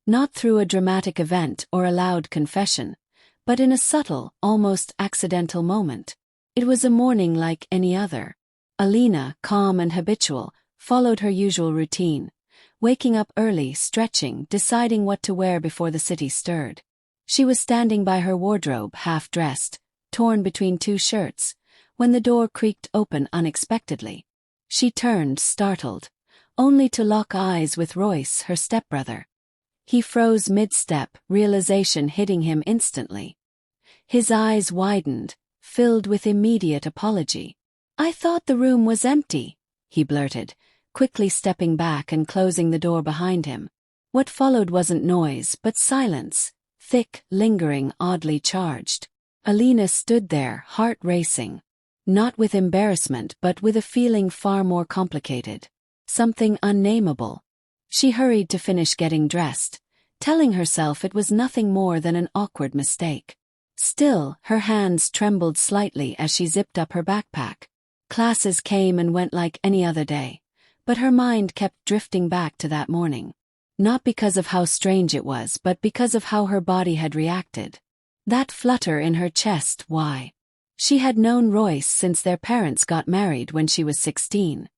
Not through a dramatic event or a loud confession, but in a subtle, almost accidental moment. It was a morning like any other. Alina, calm and habitual, followed her usual routine, waking up early, stretching, deciding what to wear before the city stirred. She was standing by her wardrobe, half-dressed, torn between two shirts, when the door creaked open unexpectedly. She turned, startled, only to lock eyes with Royce, her stepbrother. He froze mid-step, realization hitting him instantly. His eyes widened, filled with immediate apology. "I thought the room was empty," he blurted, quickly stepping back and closing the door behind him. What followed wasn't noise, but silence, thick, lingering, oddly charged. Alina stood there, heart racing. Not with embarrassment but with a feeling far more complicated. Something unnameable. She hurried to finish getting dressed, telling herself it was nothing more than an awkward mistake. Still, her hands trembled slightly as she zipped up her backpack. Classes came and went like any other day, but her mind kept drifting back to that morning. Not because of how strange it was, but because of how her body had reacted. That flutter in her chest, why? She had known Royce since their parents got married when she was 16.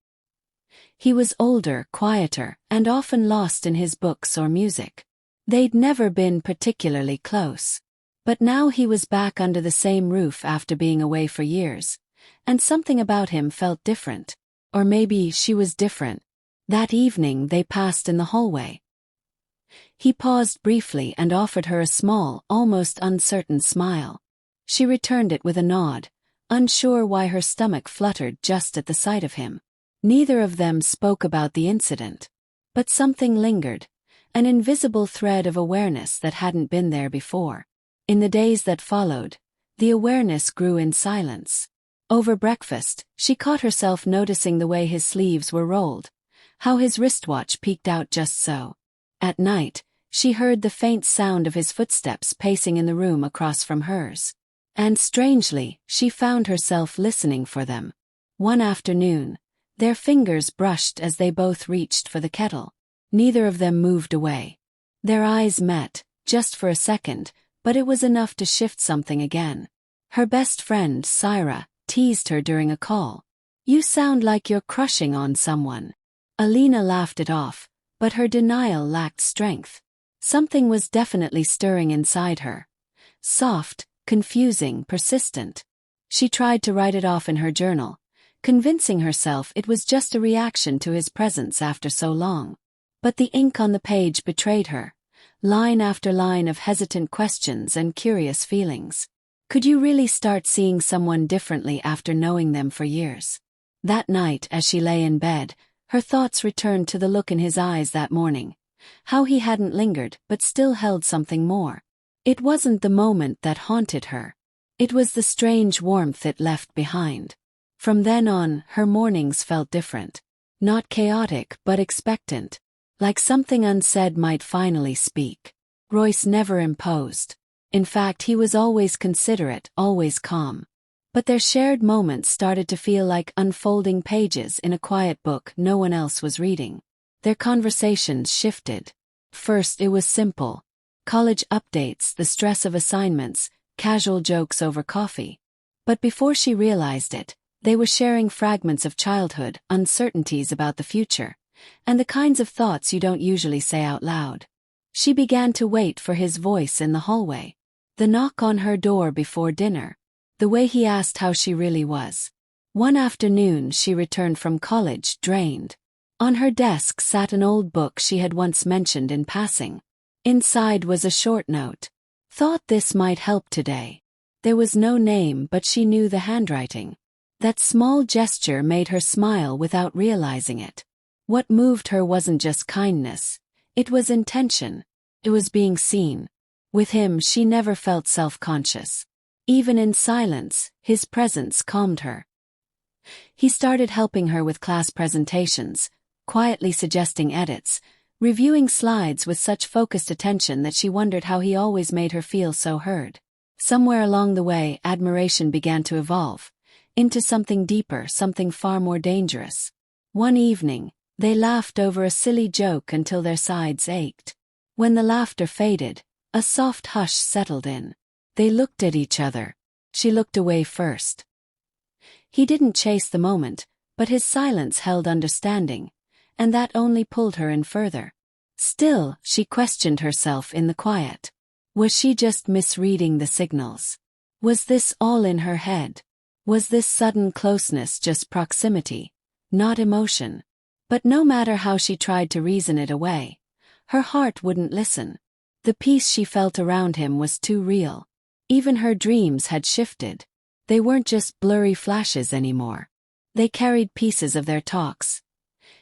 He was older, quieter, and often lost in his books or music. They'd never been particularly close. But now he was back under the same roof after being away for years, and something about him felt different. Or maybe she was different. That evening they passed in the hallway. He paused briefly and offered her a small, almost uncertain smile. She returned it with a nod, unsure why her stomach fluttered just at the sight of him. Neither of them spoke about the incident. But something lingered, an invisible thread of awareness that hadn't been there before. In the days that followed, the awareness grew in silence. Over breakfast, she caught herself noticing the way his sleeves were rolled, how his wristwatch peeked out just so. At night, she heard the faint sound of his footsteps pacing in the room across from hers. And strangely, she found herself listening for them. One afternoon, their fingers brushed as they both reached for the kettle. Neither of them moved away. Their eyes met, just for a second, but it was enough to shift something again. Her best friend, Syra, teased her during a call. "You sound like you're crushing on someone." Alina laughed it off, but her denial lacked strength. Something was definitely stirring inside her. Soft, confusing, persistent. She tried to write it off in her journal, convincing herself it was just a reaction to his presence after so long. But the ink on the page betrayed her, line after line of hesitant questions and curious feelings. Could you really start seeing someone differently after knowing them for years? That night, as she lay in bed, her thoughts returned to the look in his eyes that morning, how he hadn't lingered but still held something more. It wasn't the moment that haunted her. It was the strange warmth it left behind. From then on, her mornings felt different. Not chaotic, but expectant. Like something unsaid might finally speak. Royce never imposed. In fact, he was always considerate, always calm. But their shared moments started to feel like unfolding pages in a quiet book no one else was reading. Their conversations shifted. First, it was simple. College updates, the stress of assignments, casual jokes over coffee. But before she realized it, they were sharing fragments of childhood, uncertainties about the future, and the kinds of thoughts you don't usually say out loud. She began to wait for his voice in the hallway. The knock on her door before dinner. The way he asked how she really was. One afternoon she returned from college, drained. On her desk sat an old book she had once mentioned in passing. Inside was a short note. Thought this might help today. There was no name, but she knew the handwriting. That small gesture made her smile without realizing it. What moved her wasn't just kindness. It was intention. It was being seen. With him she never felt self-conscious. Even in silence, his presence calmed her. He started helping her with class presentations, quietly suggesting edits, reviewing slides with such focused attention that she wondered how he always made her feel so heard. Somewhere along the way, admiration began to evolve into something deeper, something far more dangerous. One evening, they laughed over a silly joke until their sides ached. When the laughter faded, a soft hush settled in. They looked at each other. She looked away first. He didn't chase the moment, but his silence held understanding, and that only pulled her in further. Still, she questioned herself in the quiet. Was she just misreading the signals? Was this all in her head? Was this sudden closeness just proximity, not emotion? But no matter how she tried to reason it away, her heart wouldn't listen. The peace she felt around him was too real. Even her dreams had shifted. They weren't just blurry flashes anymore. They carried pieces of their talks.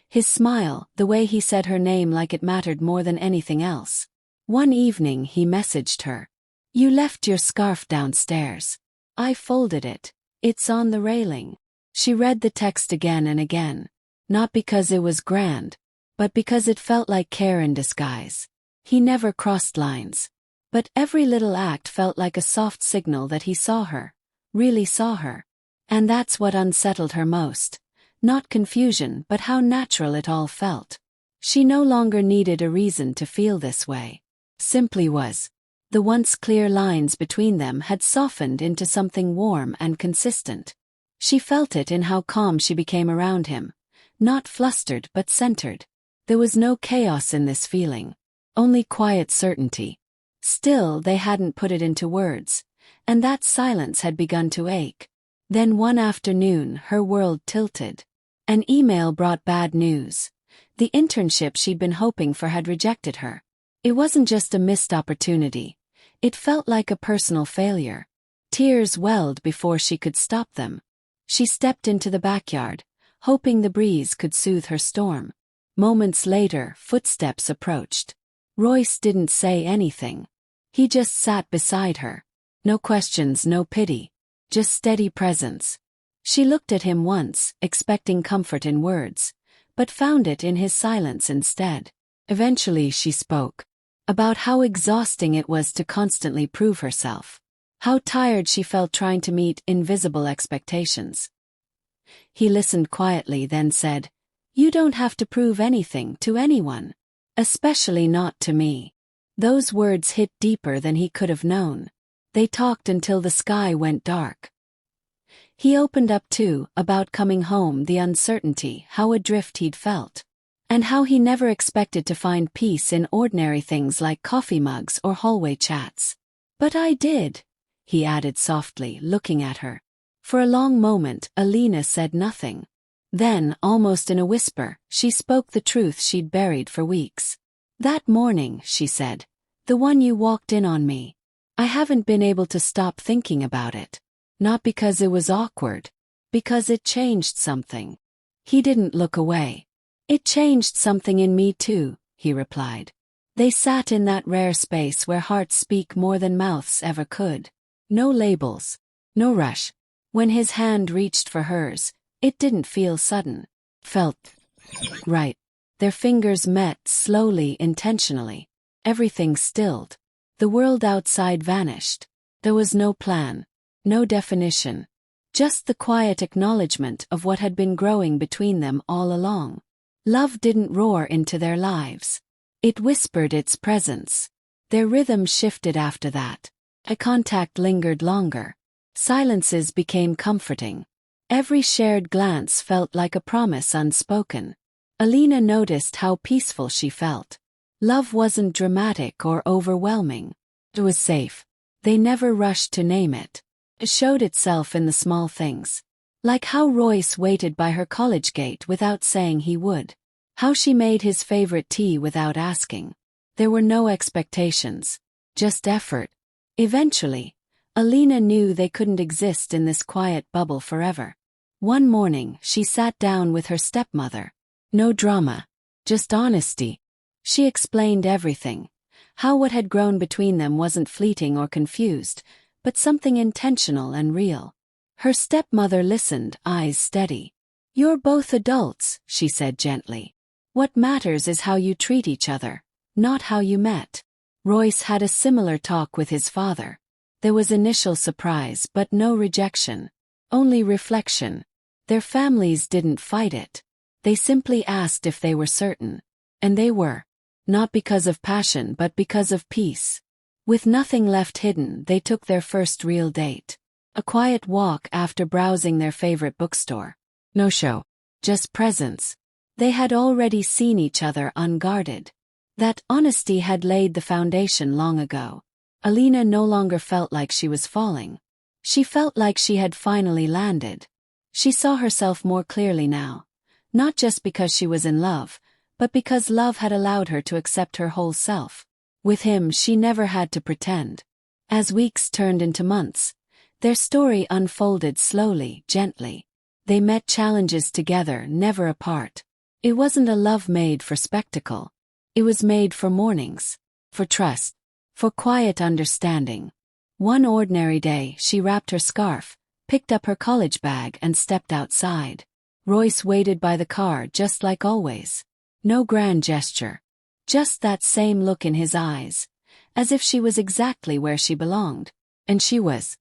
His smile, the way he said her name like it mattered more than anything else. One evening he messaged her. "You left your scarf downstairs. I folded it. It's on the railing." She read the text again and again, not because it was grand, but because it felt like care in disguise. He never crossed lines, but every little act felt like a soft signal that he saw her, really saw her. And that's what unsettled her most. Not confusion, but how natural it all felt. She no longer needed a reason to feel this way. Simply was. The once clear lines between them had softened into something warm and consistent. She felt it in how calm she became around him. Not flustered but centered. There was no chaos in this feeling. Only quiet certainty. Still, they hadn't put it into words, and that silence had begun to ache. Then one afternoon, her world tilted. An email brought bad news. The internship she'd been hoping for had rejected her. It wasn't just a missed opportunity. It felt like a personal failure. Tears welled before she could stop them. She stepped into the backyard, hoping the breeze could soothe her storm. Moments later, footsteps approached. Royce didn't say anything. He just sat beside her. No questions, no pity. Just steady presence. She looked at him once, expecting comfort in words, but found it in his silence instead. Eventually she spoke. About how exhausting it was to constantly prove herself. How tired she felt trying to meet invisible expectations. He listened quietly, then said, "You don't have to prove anything to anyone. Especially not to me." Those words hit deeper than he could have known. They talked until the sky went dark. He opened up too, about coming home, the uncertainty, how adrift he'd felt. And how he never expected to find peace in ordinary things like coffee mugs or hallway chats. "But I did," he added softly, looking at her. For a long moment, Alina said nothing. Then, almost in a whisper, she spoke the truth she'd buried for weeks. "That morning," she said, "the one you walked in on me. I haven't been able to stop thinking about it. Not because it was awkward. Because it changed something." He didn't look away. "It changed something in me too," he replied. They sat in that rare space where hearts speak more than mouths ever could. No labels. No rush. When his hand reached for hers, it didn't feel sudden. Felt right. Their fingers met slowly, intentionally. Everything stilled. The world outside vanished. There was no plan. No definition. Just the quiet acknowledgement of what had been growing between them all along. Love didn't roar into their lives. It whispered its presence. Their rhythm shifted after that. Eye contact lingered longer. Silences became comforting. Every shared glance felt like a promise unspoken. Alina noticed how peaceful she felt. Love wasn't dramatic or overwhelming. It was safe. They never rushed to name it. It showed itself in the small things. Like how Royce waited by her college gate without saying he would. How she made his favorite tea without asking. There were no expectations. Just effort. Eventually, Alina knew they couldn't exist in this quiet bubble forever. One morning, she sat down with her stepmother. No drama. Just honesty. She explained everything. How what had grown between them wasn't fleeting or confused, but something intentional and real. Her stepmother listened, eyes steady. "You're both adults," she said gently. "What matters is how you treat each other, not how you met." Royce had a similar talk with his father. There was initial surprise but no rejection. Only reflection. Their families didn't fight it. They simply asked if they were certain. And they were. Not because of passion but because of peace. With nothing left hidden, they took their first real date. A quiet walk after browsing their favorite bookstore. No show. Just presence. They had already seen each other unguarded. That honesty had laid the foundation long ago. Alina no longer felt like she was falling. She felt like she had finally landed. She saw herself more clearly now. Not just because she was in love, but because love had allowed her to accept her whole self. With him, she never had to pretend. As weeks turned into months, their story unfolded slowly, gently. They met challenges together, never apart. It wasn't a love made for spectacle. It was made for mornings, for trust, for quiet understanding. One ordinary day, she wrapped her scarf, picked up her college bag and stepped outside. Royce waited by the car just like always. No grand gesture. Just that same look in his eyes, as if she was exactly where she belonged. And she was.